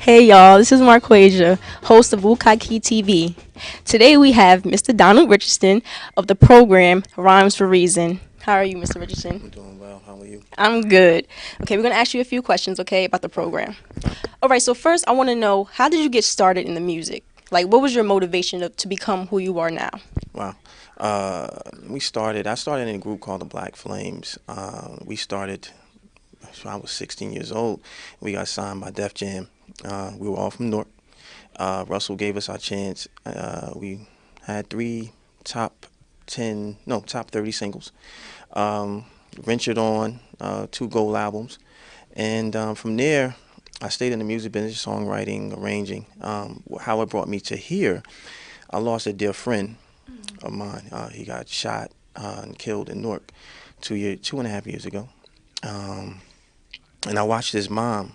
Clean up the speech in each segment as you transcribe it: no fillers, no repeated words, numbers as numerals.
Hey y'all, this is Marquasia, host of Wukaiki TV. Today we have Mr. Donald Richardson of the program Rhymes for Reason. How are you, Mr. Richardson? I'm doing well. How are you? I'm good. Okay, we're gonna ask you a few questions, okay, about the Okay. program. All right, so first I want to know, how did you get started in the music? Like, what was your motivation to become who you are now? Wow. I started in a group called the Black Flames. We started, so I was 16 years old. We got signed by Def Jam. We were all from Newark. Russell gave us our chance. We had three top 10, no, top 30 singles. Um, Ventured on two gold albums. And from there, I stayed in the music business, songwriting, arranging. How it brought me to here, I lost a dear friend of mine. He got shot and killed in Newark 2.5 years ago. Um, and I watched his mom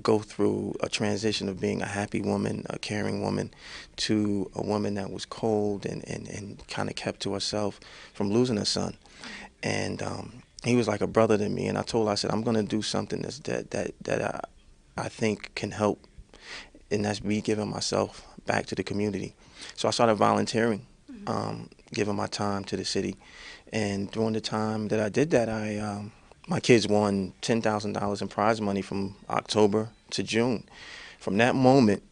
go through a transition of being a happy woman, a caring woman, to a woman that was cold and kind of kept to herself from losing her son. And he was like a brother to me. And I told her, I said, I'm going to do something that I think can help, and that's me giving myself back to the community. So I started volunteering, giving my time to the city. And during the time that I did that, my kids won $10,000 in prize money from October to June. From that moment,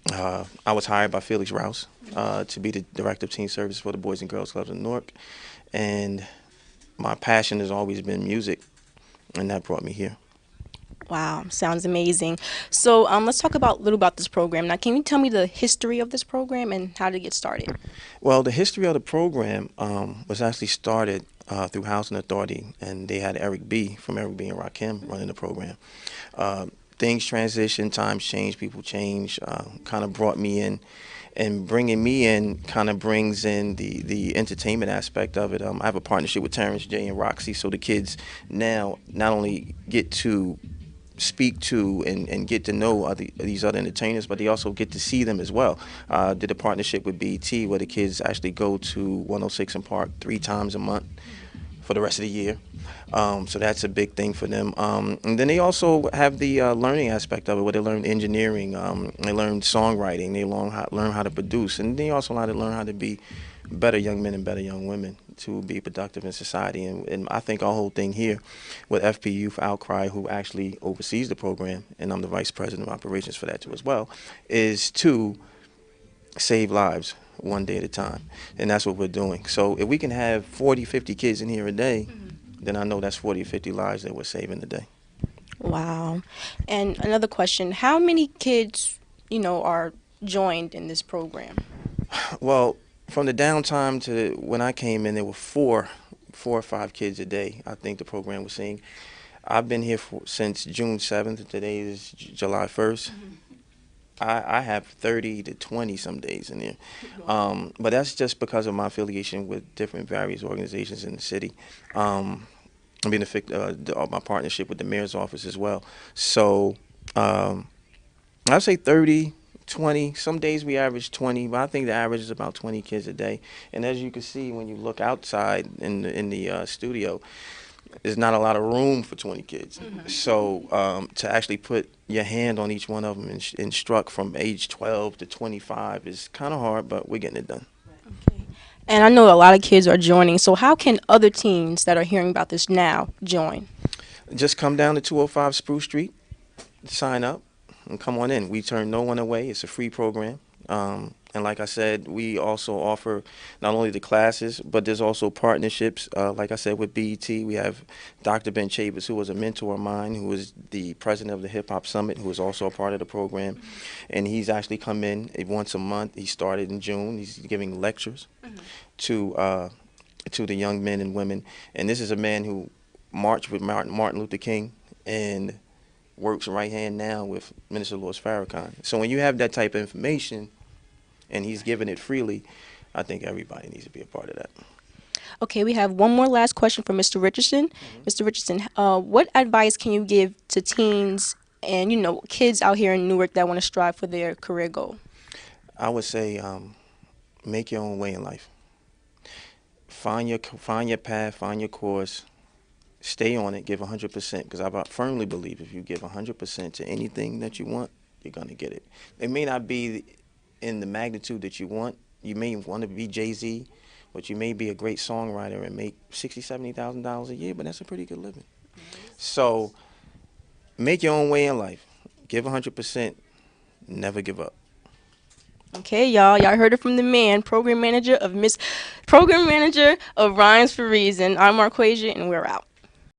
I was hired by Felix Rouse to be the director of teen service for the Boys and Girls Clubs in Newark. And my passion has always been music, and that brought me here. Wow, sounds amazing. So let's talk about a little about this program. Now, can you tell me the history of this program and how to get started? Well, the history of the program was actually started through Housing Authority, and they had Eric B. from Eric B. and Rakim running the program. Uh, Things transition, times change, people change, kind of brought me in. And bringing me in kind of brings in the entertainment aspect of it. I have a partnership with Terrence J and Roxy, so the kids now not only get to speak to and get to know these other entertainers, but they also get to see them as well. Did a partnership with BET where the kids actually go to 106 and Park 3 times a month for the rest of the year. So that's a big thing for them. And then they also have the learning aspect of it, where they learn engineering, they learn songwriting, they learn how to produce, and they also learn how to be better young men and better young women to be productive in society. And I think our whole thing here with FP Youth Outcry, who actually oversees the program, and I'm the vice president of operations for that too as well, is to save lives one day at a time. And that's what we're doing. So if we can have 40, 50 kids in here a day, then I know that's 40 or 50 lives that we're saving a day. Wow. And another question, how many kids, are joined in this program? Well, from the downtime to when I came in, there were four or five kids a day. I think the program was seeing. I've been here since June 7th. Today is July 1st. I have 30 to 20 some days in there. But that's just because of my affiliation with different various organizations in the city. Being my partnership with the mayor's office as well. So um, I'd say 30, 20. Some days we average 20, but I think the average is about 20 kids a day. And as you can see when you look outside in the studio, there's not a lot of room for 20 kids. So to actually put your hand on each one of them and instruct from age 12 to 25 is kind of hard, but we're getting it done. Okay. And I know a lot of kids are joining, so how can other teens that are hearing about this now join? Just come down to 205 Spruce Street, sign up, and come on in. We turn no one away. It's a free program. And like I said, we also offer not only the classes, but there's also partnerships. Like I said, with BET, we have Dr. Ben Chabas, who was a mentor of mine, who was the president of the Hip Hop Summit, who is also a part of the program. And he's actually come in once a month. He started in June. He's giving lectures to to the young men and women. And this is a man who marched with Martin Luther King and works right hand now with Minister Louis Farrakhan. So when you have that type of information and he's giving it freely, I think everybody needs to be a part of that. Okay, we have one more last question for Mr. Richardson. Mr. Richardson, what advice can you give to teens and, kids out here in Newark that want to strive for their career goal? I would say make your own way in life. Find your path, find your course, stay on it, give 100%. Because I firmly believe if you give 100% to anything that you want, you're gonna get it. It may not be in the magnitude that you want. You may want to be Jay-Z, but you may be a great songwriter and make $60,000, $70,000 a year, but that's a pretty good living. So make your own way in life. Give 100%. Never give up. Okay, y'all heard it from the man, program manager of Rhymes for Reason. I'm Marquasia, and we're out.